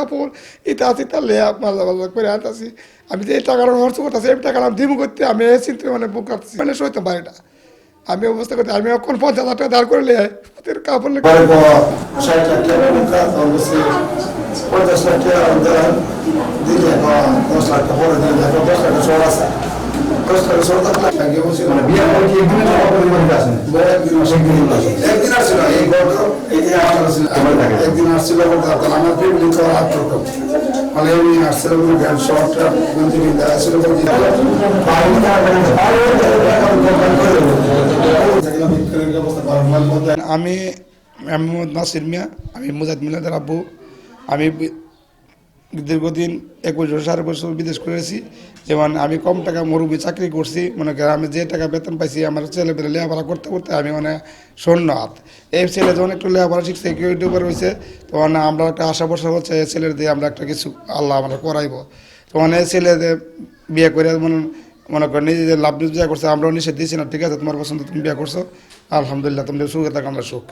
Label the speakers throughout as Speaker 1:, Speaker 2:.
Speaker 1: কাপড় এটা আছে তা লেয়া মাল্লা মাল্লা করে আনতেছি। আমি যে এই টাকাটা খরচ করতেছি এই টাকা আমি দিব করতে আমি এই চিন্তা মানে বুক কাটছি মানে সইতে পারি না। আমি অবস্থা করতে আমি এখন 50,000 টাকা দাঁড় করে লেয় কাপড়
Speaker 2: 50 লাখ টাকা দিলে 10 লাখ টাকা পরে দিলে 10 লাখ টাকা সর আছে 10 টাকা সর থাকলে আগে বলছি মানে বিয়ে করে কি একদিন পরিবারে আসেন একদিন আসছিল এই গল্প এই যে আমার ছিল একদিন আসছিল বলতে আমার ফ্যামিলি তো হাত করতো মানে এই আসছিল ব্যান্ড শর্ট গঞ্জি বিন্দা আসছিল
Speaker 1: আমি মোহাম্মদ নাসির মিয়া, আমি মুজাহিদ মিল্লাতের আব্বু। আমি দীর্ঘদিন 21 বছর বিদেশ করেছি। যেমন আমি কম টাকা মরুভূমি চাকরি করছি, মনে করেন আমি যে টাকা বেতন পাইছি আমার ছেলেপেলে লেখাপড়া করতে করতে আমি মানে শূন্য হাত। এই ছেলে যখন একটু লেখাপড়া শিখছে ইউটিউবার হয়েছে তখন আমরা একটা আশা ভরসা হচ্ছে ছেলের দিয়ে আমরা একটা কিছু আল্লাহ আমরা করাইব। তখন এই ছেলেদের বিয়ে করে মনে করেন নিজেদের লাভ বিয়ে করছে, আমরাও নিষেধ দিয়েছি না, ঠিক আছে তোমার পছন্দ তুমি বিয়ে করছো আলহামদুলিল্লাহ, তোমাদের সুখে থাকো আমরা সুখ।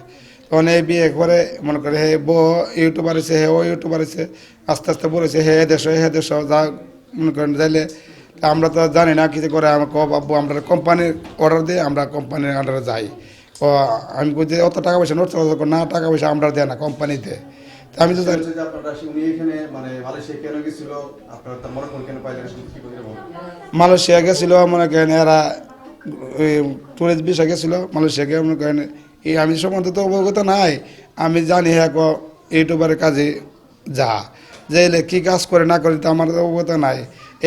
Speaker 1: তখন এই বিয়ে করে মনে করে হে বউ ইউটিউবার হয়েছে, হে ও ইউটিউবার হয়েছে, আস্তে আস্তে বলেছে হে দেশ যা মনে করেন যাইলে আমরা তো জানি না কিছু করে আমার আব্বু আমরা কোম্পানির অর্ডার দিয়ে আমরা কোম্পানির অর্ডারে যাই। আমি বলছি অত টাকা পয়সা নষ্ট না, টাকা পয়সা আমরা দেয় না কোম্পানিতে। আমি তো মালয়েশিয়া গেছিল মনে করেন এরা টুরিস্ট ভিসা গেছিল মালয়েশিয়াকে মনে করেন এই আমি সম্বন্ধে তো অবগত নাই। আমি জানি হ্যাঁ ইউটিউবারের কাজে যা যাইলে কী কাজ করে না করে তো আমার অবগত নাই।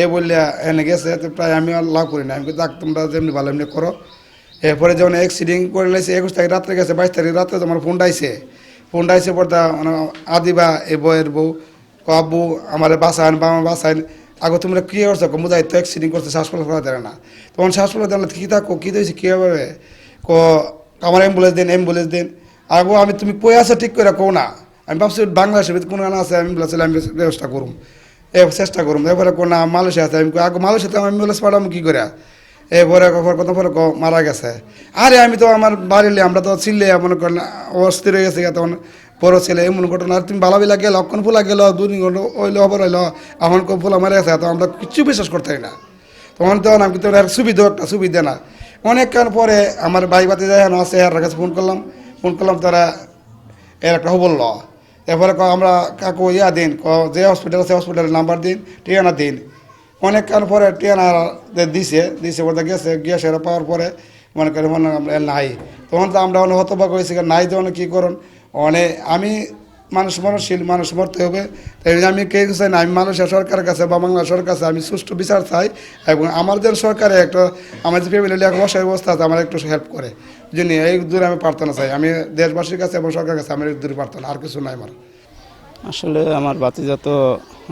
Speaker 1: এ বললে এনে গেছে তো প্রায় আমি আর লাভ করি না। আমি দেখ তোমরা যেমনি ভালো এমনি করো। এরপরে যখন অ্যাক্সিডেন্ট করে লাইছে 21 তারিখ রাত্রে গেছে, 22 তারিখ রাত্রে তোমার ফোনটা আইসে পড়তা মানে আদিবা এ বউয়ের বউ আব্বু আমার বাসায়ন বা আমার বাসায়ন আগে তোমরা কী করছো মুজাহিদ তো অ্যাক্সিডেন্ট করছে, শ্বাস ফেলা করা যায় না। তখন শ্বাস ফেলা জানলে কী থাকো কী দিয়েছি কী হবে আমার অ্যাম্বুলেন্স দিন আগো আমি তুমি কই আছো ঠিক করে কো না। আমি ভাবছি বাংলাদেশের ভিতরে কোনো আছে অ্যাম্বুলেন্স আমি ব্যবস্থা করুম চেষ্টা করুম। এরপরে না মালয়েশিয়া আছে, আমি আগে মালয়েশিয়াতে আমি অ্যাম্বুলেন্স পাঠাম কী করে। এরপরে কথা পরে মারা গেছে। আরে আমি তো আমার বাড়িলে আমরা তো ছিলে মনে করেন অস্থির হয়ে গেছে তখন বড় ছেলে এমন ঘটনা। আর তুমি ভালোবিলা গেল অক্ষণ ফুলা গেল 2 ঘন্টা ওইলো খবর হইলো এখন ফুলা মারা গেছে তো আমরা কিচ্ছু বিশ্বাস করতে না। তখন আমি কিন্তু সুবিধা না। অনেকক্ষণ পরে আমার ভাই বাতি যায় আছে এর কাছে ফোন করলাম তারা এর একটা খবর ল। এরপরে আমরা কাকু দিন যে হসপিটাল আছে হসপিটালের নাম্বার দিন, ঠিকানা দিন। অনেকক্ষণ পরে ঠিকানা দিছে বলতে গেছে গিয়ে সেরা পাওয়ার পরে মনে করি আমরা নাই। তখন তো আমরা অনেক হতবাক হয়েছি নাই তখন কী করুন অনেক আমি মানুষ মরতে হবে। তাই আমি কে চাই না, আমি মানুষের সরকারের কাছে বা বাংলা সরকারের কাছে আমি সুষ্ঠু বিচার চাই এবং আমার যে সরকারে একটা আমার যে ফ্যামিলি এক বসার ব্যবস্থা আছে আমার একটু হেল্প করে জন্য এই দূরে আমি প্রার্থনা চাই। আমি দেশবাসীর কাছে এবং সরকারের কাছে আমার এই দূরে প্রার্থনা, আর কিছু নাই আমার।
Speaker 3: আসলে আমার ভাতিজা তো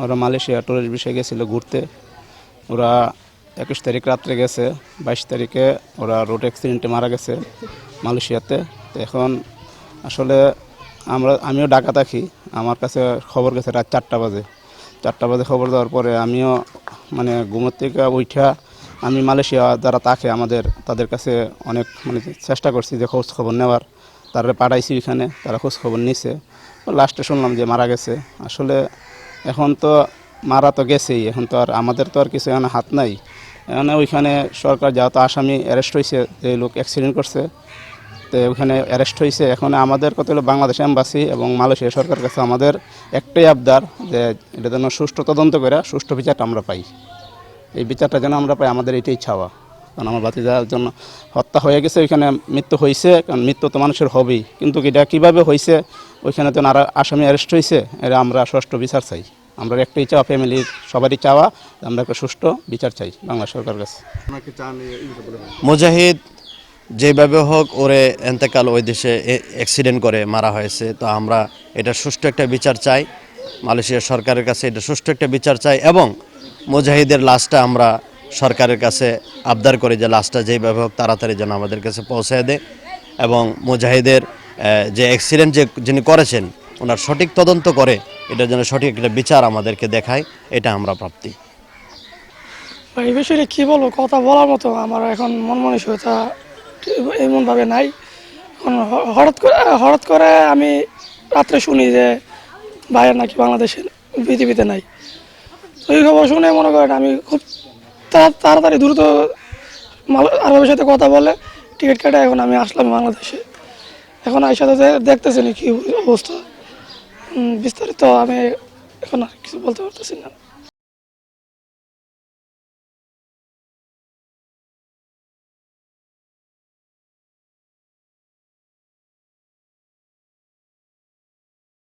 Speaker 3: ওরা মালয়েশিয়া টুরিস্ট বিষয়ে গেছিলো ঘুরতে। ওরা 21 তারিখ রাত্রে গেছে, 22 তারিখে ওরা রোড অ্যাক্সিডেন্টে মারা গেছে মালয়েশিয়াতে। তো এখন আসলে আমিও ঢাকা থাকি, আমার কাছে খবর গেছে রাত 4টা বাজে খবর দেওয়ার পরে আমিও মানে ঘুমের থেকে উঠা আমি মালয়েশিয়া যারা থাকে তাদের কাছে অনেক মানে চেষ্টা করছি যে খোঁজ খবর নেওয়ার, তারা পাঠাইছি ওইখানে, তারা খোঁজ খবর নিছে। লাস্টে শুনলাম যে মারা গেছে। আসলে এখন তো মারা তো গেছেই, এখন তো আর আমাদের তো আর কিছু এখানে হাত নাই। এখানে ওইখানে সরকার যেহেতু আসামি অ্যারেস্ট হয়েছে, যে লোক অ্যাক্সিডেন্ট করছে তো ওইখানে অ্যারেস্ট হয়েছে। এখন আমাদের কত হলো বাংলাদেশ এম্বাসি এবং মালয়েশিয়া সরকারের কাছে আমাদের একটাই আবদার যে এটা যেন সুষ্ঠু তদন্ত করে সুষ্ঠু বিচারটা আমরা পাই। এই বিচারটা যেন আমরা পাই, আমাদের এটাই চাওয়া। কারণ আমার ভাতিজার জন্য হত্যা হয়ে গেছে, ওইখানে মৃত্যু হয়েছে, কারণ মৃত্যু তো মানুষের হবেই, কিন্তু এটা কীভাবে হয়েছে ওইখানে তো আর আসামি অ্যারেস্ট হয়েছে, এরা আমরা সুষ্ঠু বিচার চাই। আমরা একটাই চাওয়া, ফ্যামিলির সবারই চাওয়া, আমরা একটা সুষ্ঠু বিচার চাই বাংলা সরকারের কাছে।
Speaker 4: মুজাহিদ যেভাবে হোক ওরে এন্তেকাল ওই দেশে অ্যাক্সিডেন্ট করে মারা হয়েছে, তো আমরা এটা সুষ্ঠু একটা বিচার চাই মালয়েশিয়া সরকারের কাছে, এটা সুষ্ঠু একটা বিচার চাই। এবং মুজাহিদের লাশটা আমরা সরকারের কাছে আবদার করি যে লাশটা যেভাবে হোক তাড়াতাড়ি যেন আমাদের কাছে পৌঁছায় দেয় এবং মুজাহিদের যে অ্যাক্সিডেন্ট যিনি করেছেন ওনার সঠিক তদন্ত করে এটার জন্য সঠিক একটা বিচার আমাদেরকে দেখায়, এটা আমরা প্রাপ্তি।
Speaker 5: এই বিষয়ে কী বলবো, কথা বলার মতো আমার এখন মন মানসিকতা এমনভাবে নাই। এখন হঠাৎ করে আমি রাত্রে শুনি যে ভাইয়ের নাকি বাংলাদেশে পৃথিবীতে নাই। তো এই খবর শুনে মনে করেন আমি খুব তাড়াতাড়ি দ্রুত আরবের সাথে কথা বলে টিকিট কেটে এখন আমি আসলাম বাংলাদেশে। এখন আইসা তো দেখতেছেন কি অবস্থা, বিস্তারিত আমি এখন আর কিছু বলতে পারতেছি না।